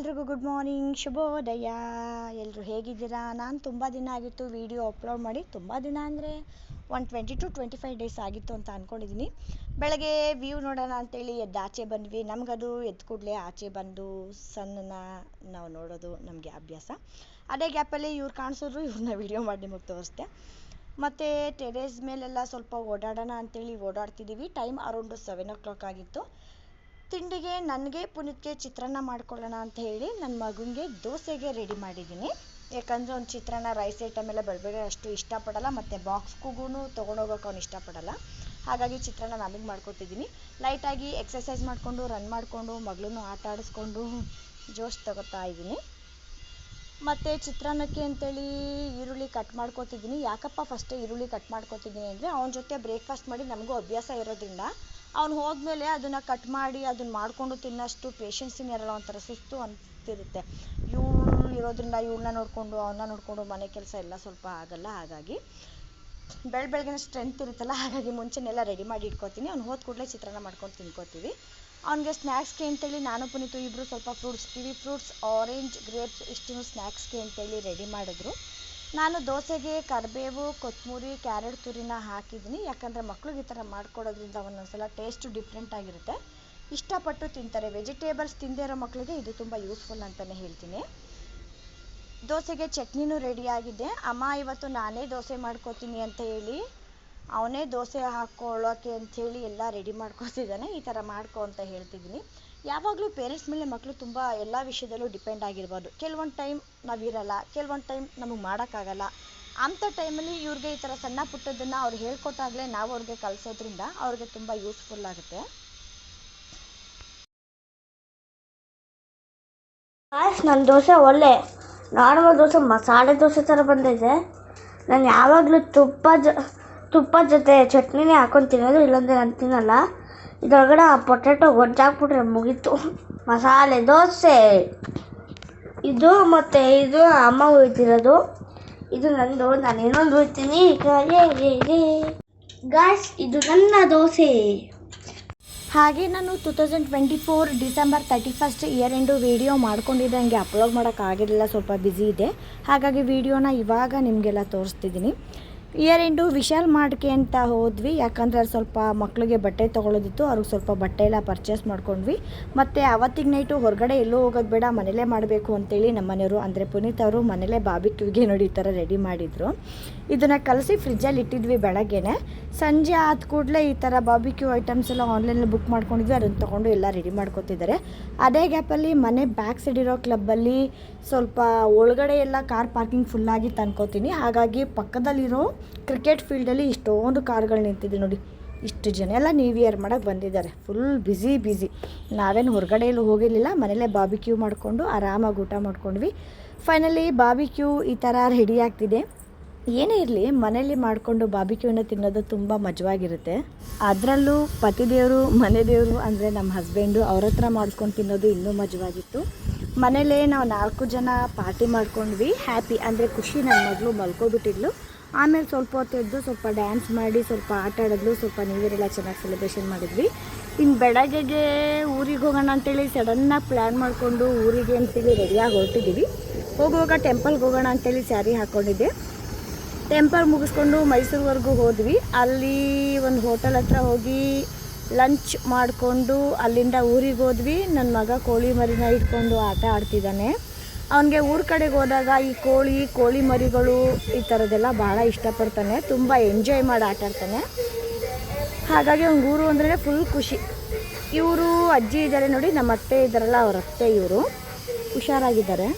ಎಲ್ರಿಗೂ good morning, ಶುಭೋದಯ. ಎಲ್ಲರೂ ಹೇಗಿದ್ದೀರಾ? ನಾನು ತುಂಬ ದಿನ ಆಗಿತ್ತು ವಿಡಿಯೋ ಅಪ್ಲೋಡ್ ಮಾಡಿ. ತುಂಬ ದಿನ ಅಂದರೆ 20 to 25 ಡೇಸ್ ಆಗಿತ್ತು ಅಂತ ಅಂದ್ಕೊಂಡಿದ್ದೀನಿ. ಬೆಳಗ್ಗೆ ವ್ಯೂ ನೋಡೋಣ ಅಂತೇಳಿ ಎದ್ದು ಆಚೆ ಬಂದ್ವಿ. ನಮಗದು ಎದ್ದು ಕೂಡಲೇ ಆಚೆ ಬಂದು ಸನ್ನನ್ನು ನಾವು ನೋಡೋದು ನಮಗೆ ಅಭ್ಯಾಸ. ಅದೇ ಗ್ಯಾಪಲ್ಲಿ ಇವ್ರು ಕಾಣಿಸಿದ್ರು, ಇವ್ರನ್ನ ವಿಡಿಯೋ ಮಾಡಿ ನಿಮಗೆ ತೋರಿಸ್ದೆ. ಮತ್ತು ಟೆರೇಸ್ ಮೇಲೆಲ್ಲ ಸ್ವಲ್ಪ ಓಡಾಡೋಣ ಅಂತೇಳಿ ಓಡಾಡ್ತಿದ್ದೀವಿ. ಟೈಮ್ ಅರೌಂಡು 7 o'clock ಆಗಿತ್ತು. ತಿಂಡಿಗೆ ನನಗೆ ಪುನೀತ್ಗೆ ಚಿತ್ರಾನ್ನ ಮಾಡ್ಕೊಳ್ಳೋಣ ಅಂತ ಹೇಳಿ ನನ್ನ ಮಗನಿಗೆ ದೋಸೆಗೆ ರೆಡಿ ಮಾಡಿದ್ದೀನಿ. ಯಾಕಂದರೆ ಅವ್ನು ಚಿತ್ರಾನ್ನ ರೈಸ್ ಐಟಮ್ ಎಲ್ಲ ಬೆಳಗ್ಗೆ ಅಷ್ಟು ಇಷ್ಟಪಡಲ್ಲ, ಮತ್ತು ಬಾಕ್ಸ್ಗೂ ತೊಗೊಂಡೋಗೋಕೆ ಅವ್ನು ಇಷ್ಟಪಡಲ್ಲ. ಹಾಗಾಗಿ ಚಿತ್ರಾನ್ನ ನನಗೆ ಮಾಡ್ಕೊತಿದ್ದೀನಿ. ಲೈಟಾಗಿ ಎಕ್ಸಸೈಸ್ ಮಾಡಿಕೊಂಡು ರನ್ ಮಾಡಿಕೊಂಡು ಮಗಳನ್ನೂ ಆಟ ಆಡಿಸ್ಕೊಂಡು ಜೋಶ್ ತಗೋತಾ ಇದ್ದೀನಿ. ಮತ್ತು ಚಿತ್ರಾನ್ನಕ್ಕೆ ಅಂತೇಳಿ ಈರುಳ್ಳಿ ಕಟ್ ಮಾಡ್ಕೊತಿದ್ದೀನಿ. ಯಾಕಪ್ಪ ಫಸ್ಟೇ ಈರುಳ್ಳಿ ಕಟ್ ಮಾಡ್ಕೊತಿದ್ದೀನಿ ಅಂದರೆ ಅವನ ಜೊತೆ ಬ್ರೇಕ್ಫಾಸ್ಟ್ ಮಾಡಿ ನಮಗೂ ಅಭ್ಯಾಸ ಇರೋದ್ರಿಂದ ಅವ್ನು ಹೋದ್ಮೇಲೆ ಅದನ್ನು ಕಟ್ ಮಾಡಿ ಅದನ್ನು ಮಾಡಿಕೊಂಡು ತಿನ್ನೋಷ್ಟು ಪೇಷನ್ಸಿನ ಇರಲ್ಲ, ಒಂಥರ ಸುಸ್ತು ಅಂತಿರುತ್ತೆ. ಇವಳು ಇರೋದ್ರಿಂದ ಇವಳನ್ನ ನೋಡಿಕೊಂಡು ಅವನ್ನ ನೋಡಿಕೊಂಡು ಮನೆ ಕೆಲಸ ಎಲ್ಲ ಸ್ವಲ್ಪ ಆಗಲ್ಲ. ಹಾಗಾಗಿ ಬೆಳಗ್ಗೆನೇ ಸ್ಟ್ರೆಂತ್ ಇರುತ್ತಲ್ಲ, ಹಾಗಾಗಿ ಮುಂಚೆನೆಲ್ಲ ರೆಡಿ ಮಾಡಿ ಇಟ್ಕೊತೀನಿ. ಅವ್ನು ಹೋದ ಕೂಡಲೇ ಚಿತ್ರಾನ್ನ ಮಾಡ್ಕೊಂಡು ತಿನ್ಕೋತೀವಿ. ಅವನಿಗೆ ಸ್ನ್ಯಾಕ್ಸ್ಗೆ ಅಂತೇಳಿ ನಾನು ಪುನೀತು ಇಬ್ಬರು ಸ್ವಲ್ಪ ಫ್ರೂಟ್ಸ್, ಕಿವಿ ಫ್ರೂಟ್ಸ್, ಆರೆಂಜ್, ಗ್ರೇಪ್ಸ್ ಇಷ್ಟು ಸ್ನ್ಯಾಕ್ಸ್ಗೆ ಅಂತೇಳಿ ರೆಡಿ ಮಾಡಿದ್ರು. ನಾನು ದೋಸೆಗೆ ಕರಿಬೇವು, ಕೊತ್ತಂಬರಿ, ಕ್ಯಾರೆಟ್ ತುರಿನ ಹಾಕಿದ್ದೀನಿ. ಯಾಕಂದರೆ ಮಕ್ಳಿಗೆ ಈ ಥರ ಮಾಡ್ಕೊಡೋದ್ರಿಂದ ಒಂದೊಂದ್ಸಲ ಟೇಸ್ಟು ಡಿಫ್ರೆಂಟ್ ಆಗಿರುತ್ತೆ, ಇಷ್ಟಪಟ್ಟು ತಿಂತಾರೆ. ವೆಜಿಟೇಬಲ್ಸ್ ತಿಂದೇ ಇರೋ ಮಕ್ಕಳಿಗೆ ಇದು ತುಂಬ ಯೂಸ್ಫುಲ್ ಅಂತಲೇ ಹೇಳ್ತೀನಿ. ದೋಸೆಗೆ ಚಟ್ನಿನೂ ರೆಡಿಯಾಗಿದೆ. ಅಮ್ಮ ಇವತ್ತು ನಾನೇ ದೋಸೆ ಮಾಡ್ಕೋತೀನಿ ಅಂತ ಹೇಳಿ ಅವನೇ ದೋಸೆ ಹಾಕ್ಕೊಳ್ಳೋಕೆ ಅಂಥೇಳಿ ಎಲ್ಲ ರೆಡಿ ಮಾಡ್ಕೊತಿದ್ದಾನೆ. ಈ ಥರ ಮಾಡ್ಕೊ ಅಂತ ಹೇಳ್ತಿದ್ದೀನಿ. ಯಾವಾಗಲೂ ಪೇರೆಂಟ್ಸ್ ಮೇಲೆ ಮಕ್ಕಳು ತುಂಬ ಎಲ್ಲ ವಿಷಯದಲ್ಲೂ ಡಿಪೆಂಡ್ ಆಗಿರ್ಬೋದು. ಕೆಲವೊಂದು ಟೈಮ್ ನಾವಿರಲ್ಲ, ಕೆಲವೊಂದು ಟೈಮ್ ನಮಗೆ ಮಾಡೋಕ್ಕಾಗಲ್ಲ. ಅಂಥ ಟೈಮಲ್ಲಿ ಇವ್ರಿಗೆ ಈ ಥರ ಸಣ್ಣ ಪುಟ್ಟದನ್ನು ಅವ್ರು ಹೇಳ್ಕೊಟ್ಟಾಗಲೇ ನಾವು ಅವ್ರಿಗೆ ಕಲಿಸೋದ್ರಿಂದ ಅವ್ರಿಗೆ ತುಂಬ ಯೂಸ್ಫುಲ್ ಆಗುತ್ತೆ. ನನ್ನ ದೋಸೆ ಒಳ್ಳೆ ನಾರ್ಮಲ್ ದೋಸೆ ಮಸಾಲೆ ದೋಸೆ ಥರ ಬಂದಿದೆ. ನಾನು ಯಾವಾಗಲೂ ತುಪ್ಪ ಜೊತೆ ಚಟ್ನಿನೇ ಹಾಕೊಂಡು ತಿನ್ನೋದು, ಇಲ್ಲಾಂದರೆ ನಾನು ತಿನ್ನಲ್ಲ. ಇದರೊಳಗಡೆ ಆ ಪೊಟ್ಯಾಟೊ ಗೊಜ್ಜಾಕ್ಬಿಟ್ರೆ ಮುಗೀತು. ಮಸಾಲೆ ದೋಸೆ ಇದು, ಮತ್ತು ಇದು ಅಮ್ಮ ಹುಯ್ತಿರೋದು, ಇದು ನಂದು. ನಾನು ಇನ್ನೊಂದು ಹುಯ್ತೀನಿ ಗಾಯ್ಸ್. ಇದು ನನ್ನ ದೋಸೆ. ಹಾಗೆ ನಾನು 2024 ಡಿಸೆಂಬರ್ 31 ಇಯರ್ ಎಂಡು ವಿಡಿಯೋ ಮಾಡ್ಕೊಂಡಿದ್ದೆ. ಹಂಗೆ ಅಪ್ಲೋಡ್ ಮಾಡೋಕ್ಕಾಗಿರಲಿಲ್ಲ, ಸ್ವಲ್ಪ ಬ್ಯುಸಿ ಇದೆ. ಹಾಗಾಗಿ ವಿಡಿಯೋನ ಇವಾಗ ನಿಮಗೆಲ್ಲ ತೋರಿಸ್ತಿದ್ದೀನಿ. ಇಯರ್ ಎಂಡು ವಿಶಾಲ್ ಮಾರ್ಟ್ಗೆ ಅಂತ ಹೋದ್ವಿ. ಯಾಕಂದರೆ ಅಲ್ಲಿ ಸ್ವಲ್ಪ ಮಕ್ಕಳಿಗೆ ಬಟ್ಟೆ ತೊಗೊಳೋದಿತ್ತು, ಅವ್ರಿಗೆ ಸ್ವಲ್ಪ ಬಟ್ಟೆ ಎಲ್ಲ ಪರ್ಚೇಸ್ ಮಾಡ್ಕೊಂಡ್ವಿ. ಮತ್ತು ಅವತ್ತಿಗೆ ನೈಟು ಹೊರಗಡೆ ಎಲ್ಲೂ ಹೋಗೋದು ಬೇಡ, ಮನೇಲೇ ಮಾಡಬೇಕು ಅಂತೇಳಿ ನಮ್ಮ ಮನೆಯವರು ಅಂದರೆ ಪುನೀತ್ ಅವರು ಮನೇಲೇ ಬಾರ್ಬಿಕ್ಯೂಗೆ ನೋಡಿ ಈ ಥರ ರೆಡಿ ಮಾಡಿದರು. ಇದನ್ನು ಕಲಸಿ ಫ್ರಿಜ್ಜಲ್ಲಿ ಇಟ್ಟಿದ್ವಿ ಬೆಳಗ್ಗೆನೆ. ಸಂಜೆ ಆದ ಕೂಡಲೇ ಈ ಥರ ಬಾರ್ಬಿಕ್ಯೂ ಐಟಮ್ಸ್ ಎಲ್ಲ ಆನ್ಲೈನಲ್ಲಿ ಬುಕ್ ಮಾಡ್ಕೊಂಡಿದ್ವಿ. ಅದನ್ನು ತೊಗೊಂಡು ಎಲ್ಲ ರೆಡಿ ಮಾಡ್ಕೊತಿದ್ದಾರೆ. ಅದೇ ಗ್ಯಾಪಲ್ಲಿ ಮನೆ ಬ್ಯಾಕ್ ಸೈಡ್ ಇರೋ ಕ್ಲಬ್ಬಲ್ಲಿ ಸ್ವಲ್ಪ ಒಳಗಡೆ ಎಲ್ಲ ಕಾರ್ ಪಾರ್ಕಿಂಗ್ ಫುಲ್ಲಾಗಿತ್ತು ಅನ್ಕೋತೀನಿ. ಹಾಗಾಗಿ ಪಕ್ಕದಲ್ಲಿರೋ ಕ್ರಿಕೆಟ್ ಫೀಲ್ಡಲ್ಲಿ ಇಷ್ಟೊಂದು ಕಾರ್ಗಳು ನಿಂತಿದೆ ನೋಡಿ. ಇಷ್ಟು ಜನ ಎಲ್ಲ ನ್ಯೂ ಇಯರ್ ಮಾಡೋಕ್ಕೆ ಬಂದಿದ್ದಾರೆ. Full busy. ನಾವೇನು ಹೊರಗಡೆಯಲ್ಲೂ ಹೋಗಿರಲಿಲ್ಲ, ಮನೇಲೇ ಬಾರ್ಬಿಕ್ಯೂ ಮಾಡಿಕೊಂಡು ಆರಾಮಾಗಿ ಊಟ ಮಾಡ್ಕೊಂಡ್ವಿ. ಫೈನಲಿ ಬಾರ್ಬಿಕ್ಯೂ ಈ ಥರ ರೆಡಿ ಆಗ್ತಿದೆ. ಏನೇ ಇರಲಿ ಮನೇಲಿ ಮಾಡಿಕೊಂಡು ಬಾರ್ಬಿಕ್ಯೂನ ತಿನ್ನೋದು ತುಂಬ ಮಜವಾಗಿರುತ್ತೆ. ಅದರಲ್ಲೂ ಪತಿದೇವರು ಮನೆ ದೇವರು ಅಂದರೆ ನಮ್ಮ ಹಸ್ಬೆಂಡು, ಅವ್ರ ಹತ್ರ ಮಾಡಿಸ್ಕೊಂಡು ತಿನ್ನೋದು ಇನ್ನೂ ಮಜವಾಗಿತ್ತು. ಮನೇಲೇ ನಾವು 4 ಜನ ಪಾರ್ಟಿ ಮಾಡ್ಕೊಂಡ್ವಿ. ಹ್ಯಾಪಿ ಅಂದರೆ ಖುಷಿ. ನನ್ನ ಮಗಳು ಮಲ್ಕೊಬಿಟ್ಟಿದ್ಲು. ಆಮೇಲೆ ಸ್ವಲ್ಪ ಹೊತ್ತು ಎದ್ದು ಸ್ವಲ್ಪ ಡ್ಯಾನ್ಸ್ ಮಾಡಿ ಸ್ವಲ್ಪ ಆಟ ಆಡಿದ್ಲು. ಸ್ವಲ್ಪ ನ್ಯೂ ಇಯರ್ ಎಲ್ಲ ಚೆನ್ನಾಗಿ ಸೆಲೆಬ್ರೇಷನ್ ಮಾಡಿದ್ವಿ. ಇನ್ನು ಬೆಳಗ್ಗೆಗೆ ಊರಿಗೆ ಹೋಗೋಣ ಅಂತೇಳಿ ಸಡನ್ನಾಗಿ ಪ್ಲ್ಯಾನ್ ಮಾಡಿಕೊಂಡು ಊರಿಗೆ ಅಂತೇಳಿ ರೆಡಿಯಾಗಿ ಹೊರಟಿದ್ದೀವಿ. ಹೋಗುವಾಗ ಟೆಂಪಲ್ಗೆ ಹೋಗೋಣ ಅಂತೇಳಿ ಸ್ಯಾರಿ ಹಾಕ್ಕೊಂಡಿದ್ದೆ. ಟೆಂಪಲ್ ಮುಗಿಸ್ಕೊಂಡು ಮೈಸೂರುವರೆಗೂ ಹೋದ್ವಿ. ಅಲ್ಲಿ ಒಂದು ಹೋಟೆಲ್ ಹತ್ರ ಹೋಗಿ ಲಂಚ್ ಮಾಡಿಕೊಂಡು ಅಲ್ಲಿಂದ ಊರಿಗೆ ಹೋದ್ವಿ. ನನ್ನ ಮಗ ಕೋಳಿ ಮರಿನ ಇಟ್ಕೊಂಡು ಆಟ ಆಡ್ತಿದ್ದಾನೆ. ಅವನಿಗೆ ಊರ ಕಡೆಗೆ ಹೋದಾಗ ಈ ಕೋಳಿ ಮರಿಗಳು ಈ ಥರದ್ದೆಲ್ಲ ಭಾಳ ಇಷ್ಟಪಡ್ತಾನೆ, ತುಂಬ ಎಂಜಾಯ್ ಮಾಡಿ ಆಟ ಆಡ್ತಾನೆ. ಹಾಗಾಗಿ ಅವ್ನಿಗೆ ಊರು ಅಂದ್ರೆ ಫುಲ್ ಖುಷಿ. ಇವರು ಅಜ್ಜಿ ಇದ್ದಾರೆ ನೋಡಿ, ನಮ್ಮ ಅತ್ತೆ ಇದ್ದಾರಲ್ಲ, ಅವ್ರ ಅತ್ತೆ ಇವರು ಹುಷಾರಾಗಿದ್ದಾರೆ.